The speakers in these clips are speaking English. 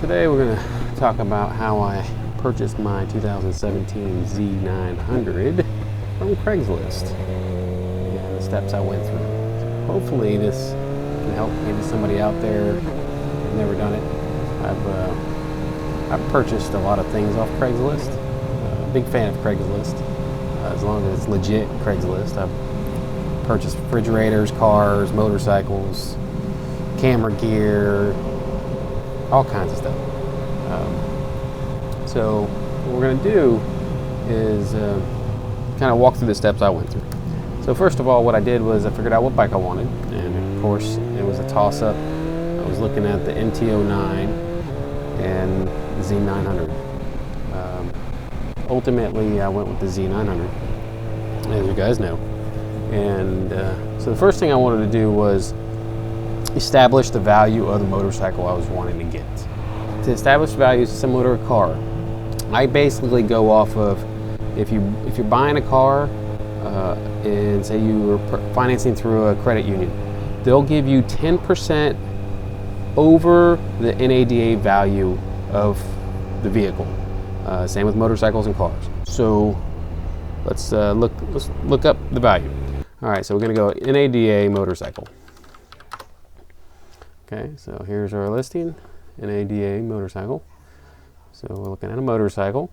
Today we're going to talk about how I purchased my 2017 Z900 from Craigslist and the steps I went through. So hopefully this can help maybe somebody out there who's never done it. I've purchased a lot of things off Craigslist. Big fan of Craigslist. As long as it's legit Craigslist. I've purchased refrigerators, cars, motorcycles, camera gear, all kinds of stuff. So what we're going to do is kind of walk through the steps I went through. So first of all, what I did was I figured out what bike I wanted, and of course it was a toss-up. I was looking at the NT09 and the Z900. Ultimately, I went with the Z900, as you guys know. And so the first thing I wanted to do was establish the value of the motorcycle I was wanting to get. To establish value is similar to a car. I basically go off of if you're buying a car and say you were financing through a credit union, they'll give you 10% over the NADA value of the vehicle. Same with motorcycles and cars. So let's look up the value. All right, so we're going to go NADA motorcycle. Okay, so here's our listing, NADA motorcycle. So we're looking at a motorcycle.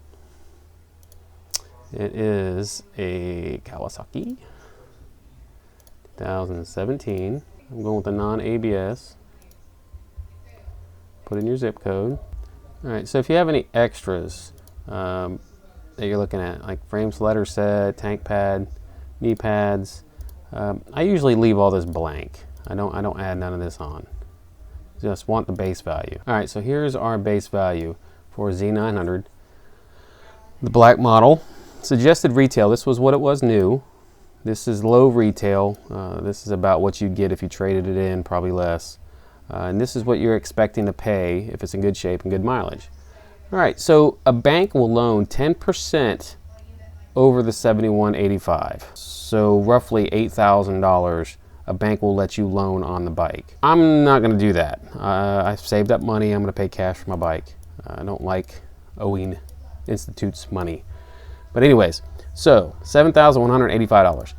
It is a Kawasaki 2017. I'm going with the non-ABS. Put in your zip code. All right, so if you have any extras that you're looking at, like frame slider set, tank pad, knee pads, I usually leave all this blank. I don't add none of this on. Just want the base value. All right, so here's our base value for Z900. The black model. Suggested retail, this was what it was new. This is low retail. This is about what you'd get if you traded it in, probably less. And this is what you're expecting to pay if it's in good shape and good mileage. All right, so a bank will loan 10% over the 7185. So roughly $8,000 a bank will let you loan on the bike. I'm not going to do that. I've saved up money. I'm going to pay cash for my bike. I don't like owing institutes money. But anyways, so $7,185.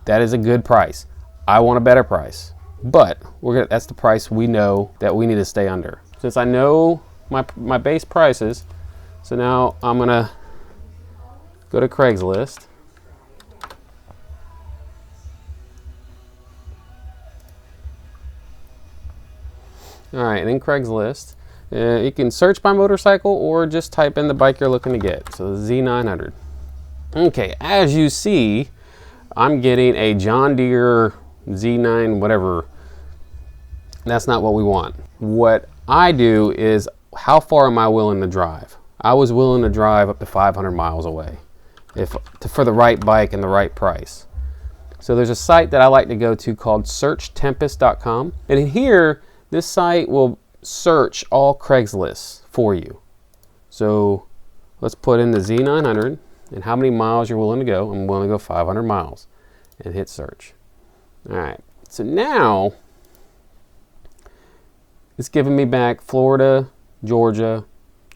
That is a good price. I want a better price. But that's the price we know that we need to stay under. Since I know my base prices, so now I'm going to go to Craigslist. All right, and in Craigslist, you can search by motorcycle or just type in the bike you're looking to get. So the Z900. Okay, as you see, I'm getting a John Deere Z9 whatever. That's not what we want. What I do is, how far am I willing to drive? I was willing to drive up to 500 miles away for the right bike and the right price. So there's a site that I like to go to called searchtempest.com. And in here, this site will search all Craigslist for you. So let's put in the Z900 and how many miles you're willing to go. I'm willing to go 500 miles and hit search. All right, so now it's giving me back Florida, Georgia,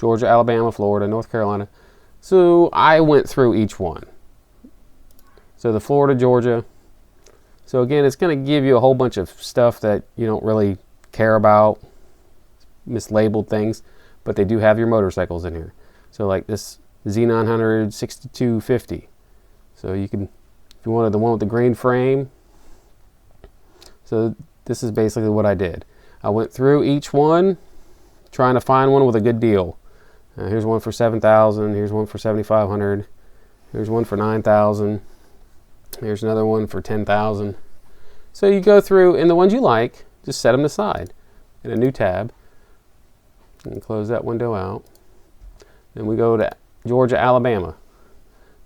Alabama, Florida, North Carolina. So I went through each one. So the Florida, Georgia. So again, it's going to give you a whole bunch of stuff that you don't really care about, mislabeled things, but they do have your motorcycles in here. So like this Z900 6250. So you can, if you wanted the one with the green frame. So this is basically what I did. I went through each one trying to find one with a good deal. Here's one for $7,000. Here's one for $7,500. Here's one for $9,000. Here's another one for $10,000. So you go through, and the ones you like, just set them aside in a new tab and close that window out. Then we go to Georgia, Alabama.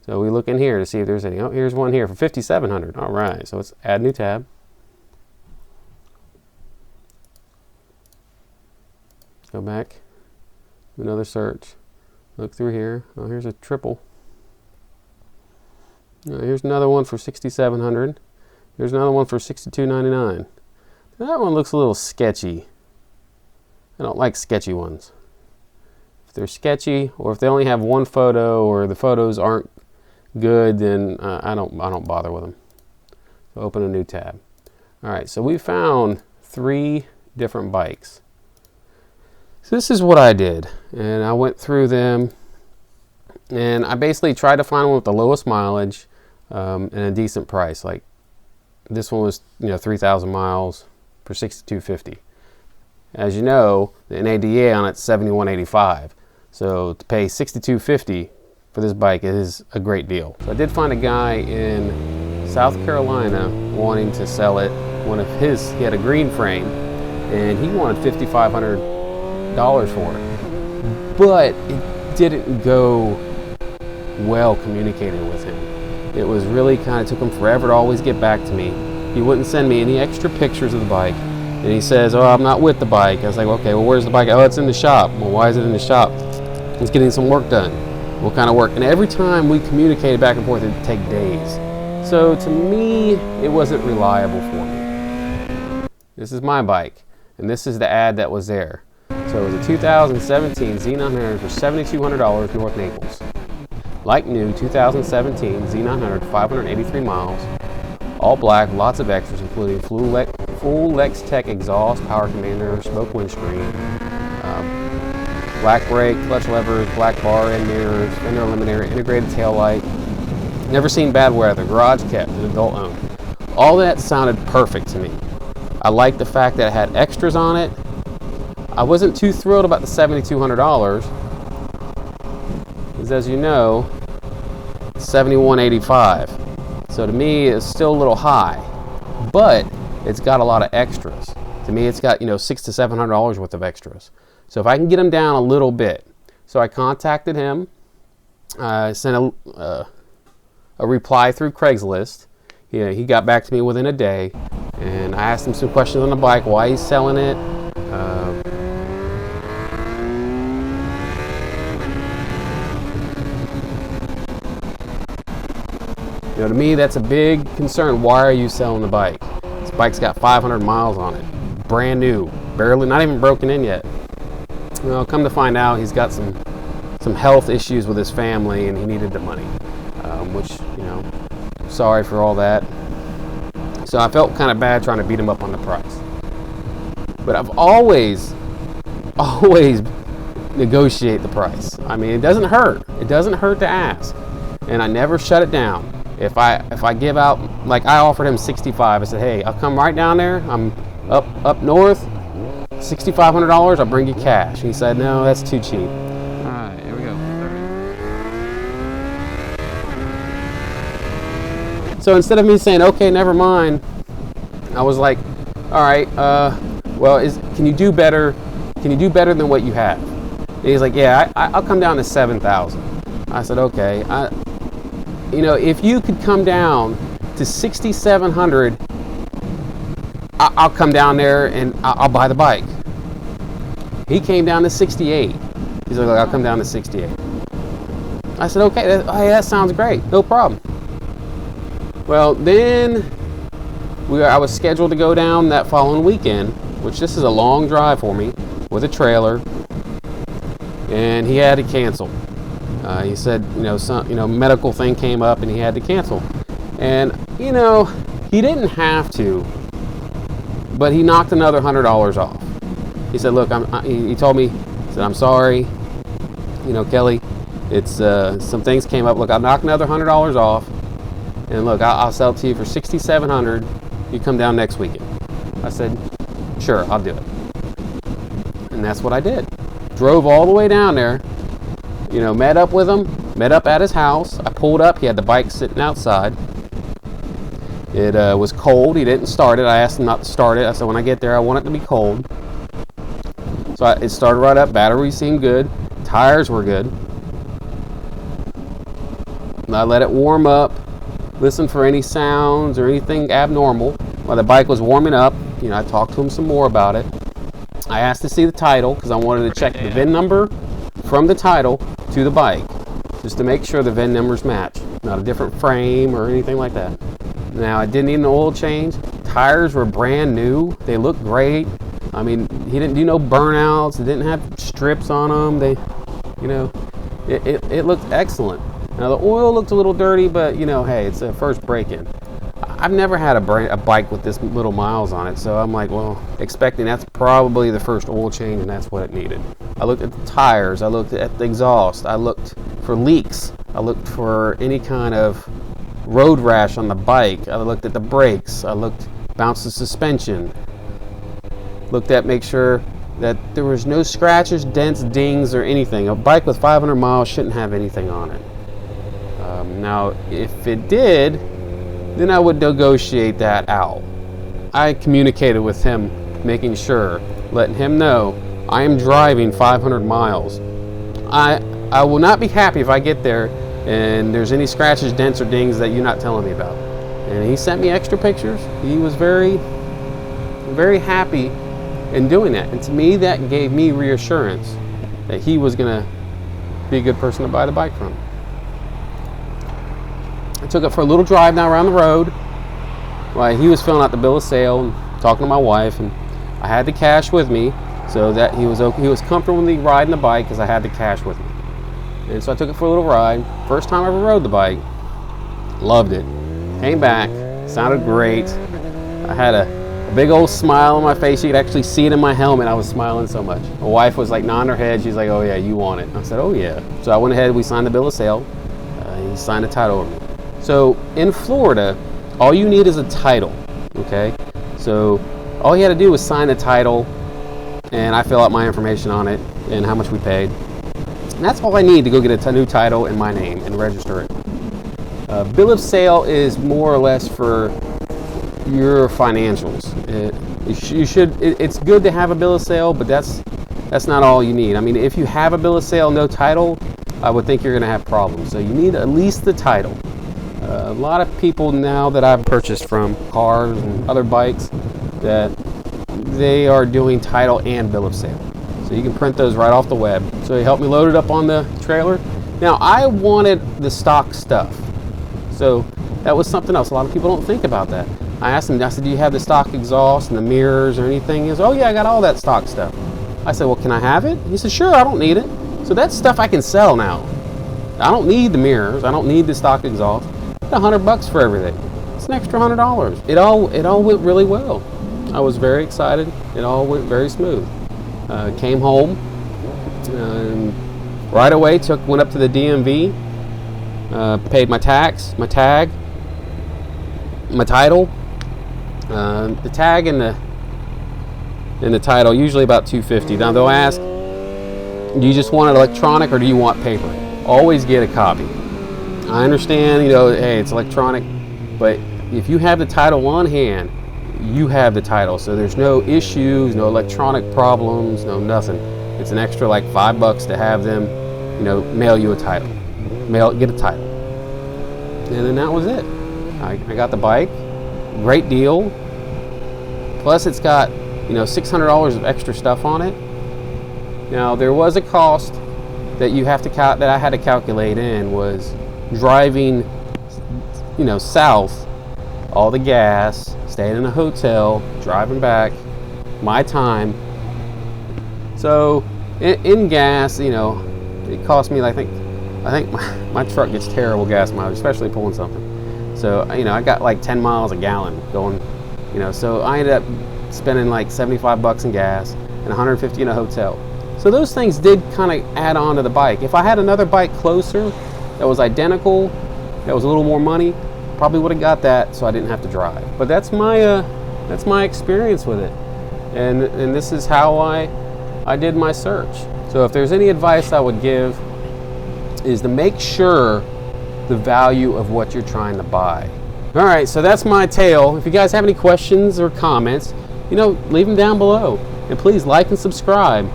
So we look in here to see if there's any. Oh, here's one here for $5,700. All right, so let's add new tab. Go back, do another search. Look through here. Oh, here's a triple. Here's another one for $6,700. Here's another one for $6,299. That one looks a little sketchy. I don't like sketchy ones. If they're sketchy, or if they only have one photo, or the photos aren't good, then I don't bother with them. So open a new tab. All right, so we found 3 different bikes. So this is what I did, and I went through them, and I basically tried to find one with the lowest mileage and a decent price. Like this one was 3,000 miles for $6,250. As you know, the NADA on it's $71.85. So to pay $6,250 for this bike is a great deal. So I did find a guy in South Carolina wanting to sell it. He had a green frame, and he wanted $5,500 for it. But it didn't go well communicated with him. It was really took him forever to always get back to me. He wouldn't send me any extra pictures of the bike. And he says, oh, I'm not with the bike. I was like, okay, well, where's the bike? Oh, it's in the shop. Well, why is it in the shop? It's getting some work done. What kind of work? And every time we communicated back and forth, it'd take days. So to me, it wasn't reliable for me. This is my bike, and this is the ad that was there. So it was a 2017 Z900 for $7,200 North Naples. Like new, 2017 Z900, 583 miles. All black, lots of extras, including full Lex-Tech exhaust, power commander, smoke windscreen, black brake, clutch levers, black bar and mirrors, fender eliminator, integrated taillight. Never seen bad weather, garage kept, and adult owned. All that sounded perfect to me. I liked the fact that it had extras on it. I wasn't too thrilled about the $7,200, because as you know, it's $71.85. So to me, it's still a little high, but it's got a lot of extras. To me, it's got $600 to $700 worth of extras. So if I can get him down a little bit, so I contacted him, sent a reply through Craigslist. He got back to me within a day, and I asked him some questions on the bike, why he's selling it. To me, that's a big concern. Why are you selling the bike? This bike's got 500 miles on it, brand new, barely, not even broken in yet. Well, come to find out, he's got some health issues with his family, and he needed the money, which, sorry for all that. So I felt kind of bad trying to beat him up on the price. But I've always negotiate the price. I mean, it doesn't hurt. It doesn't hurt to ask, and I never shut it down. If I give out, like I offered him 65, I said, hey, I'll come right down there. I'm up north, $6,500. I'll bring you cash. He said, no, that's too cheap. All right, here we go. So instead of me saying, okay, never mind, I was like, all right, well, can you do better? Can you do better than what you have? And he's like, yeah, I'll come down to 7,000. I said, okay. If you could come down to 6,700, I'll come down there and I'll buy the bike. He came down to 68. He's like, I'll come down to 68. I said, okay, that sounds great, no problem. Well, then I was scheduled to go down that following weekend, which this is a long drive for me with a trailer, and he had to cancel. He said, some medical thing came up and he had to cancel. And, he didn't have to, but he knocked another $100 off. He said, look, he told me, he said, I'm sorry, Kelly, it's, some things came up. Look, I'll knock another $100 off, and look, I'll sell it to you for $6,700. You come down next weekend. I said, sure, I'll do it. And that's what I did. Drove all the way down there. Met up with him, met up at his house. I pulled up, he had the bike sitting outside. It was cold, he didn't start it. I asked him not to start it. I said, when I get there, I want it to be cold. So it started right up, battery seemed good, tires were good. And I let it warm up, listen for any sounds or anything abnormal. While the bike was warming up, I talked to him some more about it. I asked to see the title because I wanted to check the VIN number from the title to the bike, just to make sure the VIN numbers match, not a different frame or anything like that. Now, I didn't need an oil change. Tires were brand new. They looked great. I mean, he didn't do no burnouts. They didn't have strips on them. You know, it looked excellent. Now the oil looked a little dirty, but you know, hey, it's a first break-in. I've never had a bike with this little miles on it, so I'm like, well, expecting that's probably the first oil change, and that's what it needed. I looked at the tires, I looked at the exhaust, I looked for leaks, I looked for any kind of road rash on the bike, I looked at the brakes, I bounced the suspension, looked at make sure that there was no scratches, dents, dings, or anything. A bike with 500 miles shouldn't have anything on it. Now, if it did, then I would negotiate that out. I communicated with him, making sure, letting him know I am driving 500 miles. I will not be happy if I get there and there's any scratches, dents, or dings that you're not telling me about. And he sent me extra pictures. He was very, very happy in doing that. And to me, that gave me reassurance that he was going to be a good person to buy the bike from. I took it for a little drive now around the road while he was filling out the bill of sale and talking to my wife, and I had the cash with me so that he was comfortable with me riding the bike because I had the cash with me. And so I took it for a little ride. First time I ever rode the bike. Loved it. Came back. Sounded great. I had a big old smile on my face. You could actually see it in my helmet. I was smiling so much. My wife was like nodding her head. She's like, oh yeah, you want it. I said, oh yeah. So I went ahead, we signed the bill of sale. He signed the title over me. So in Florida, all you need is a title, okay? So all you had to do was sign the title, and I fill out my information on it and how much we paid. And that's all I need to go get a new title in my name and register it. Bill of sale is more or less for your financials. It's good to have a bill of sale, but that's not all you need. I mean, if you have a bill of sale, no title, I would think you're going to have problems. So you need at least the title. A lot of people now that I've purchased from, cars and other bikes, that they are doing title and bill of sale. So you can print those right off the web. So he helped me load it up on the trailer. Now I wanted the stock stuff. So that was something else. A lot of people don't think about that. I asked him, I said, do you have the stock exhaust and the mirrors or anything? He goes, oh yeah, I got all that stock stuff. I said, well, can I have it? He said, sure, I don't need it. So that's stuff I can sell now. I don't need the mirrors. I don't need the stock exhaust. $100 for everything. It's an extra $100. It all went really well. I was very excited. It all went very smooth. Came home and right away went up to the DMV, paid my tax, my tag, my title. The tag and the title usually about $250. Now they'll ask, do you just want it electronic or do you want paper? Always get a copy. I understand, hey, it's electronic, but if you have the title on hand, you have the title. So there's no issues, no electronic problems, no nothing. It's an extra like $5 to have them, mail you a title. Get a title. And then that was it. I got the bike, great deal. Plus it's got, $600 of extra stuff on it. Now there was a cost that I had to calculate in was driving, south, all the gas, staying in a hotel, driving back, my time. So in gas, it cost me, I think my truck gets terrible gas mileage, especially pulling something. So, I got like 10 miles a gallon going, so I ended up spending like $75 in gas and $150 in a hotel. So those things did kind of add on to the bike. If I had another bike closer that was identical, that was a little more money, probably would have got that so I didn't have to drive. But that's my experience with it. And this is how I did my search. So if there's any advice I would give is to make sure the value of what you're trying to buy. All right, so that's my tale. If you guys have any questions or comments, leave them down below. And please like and subscribe.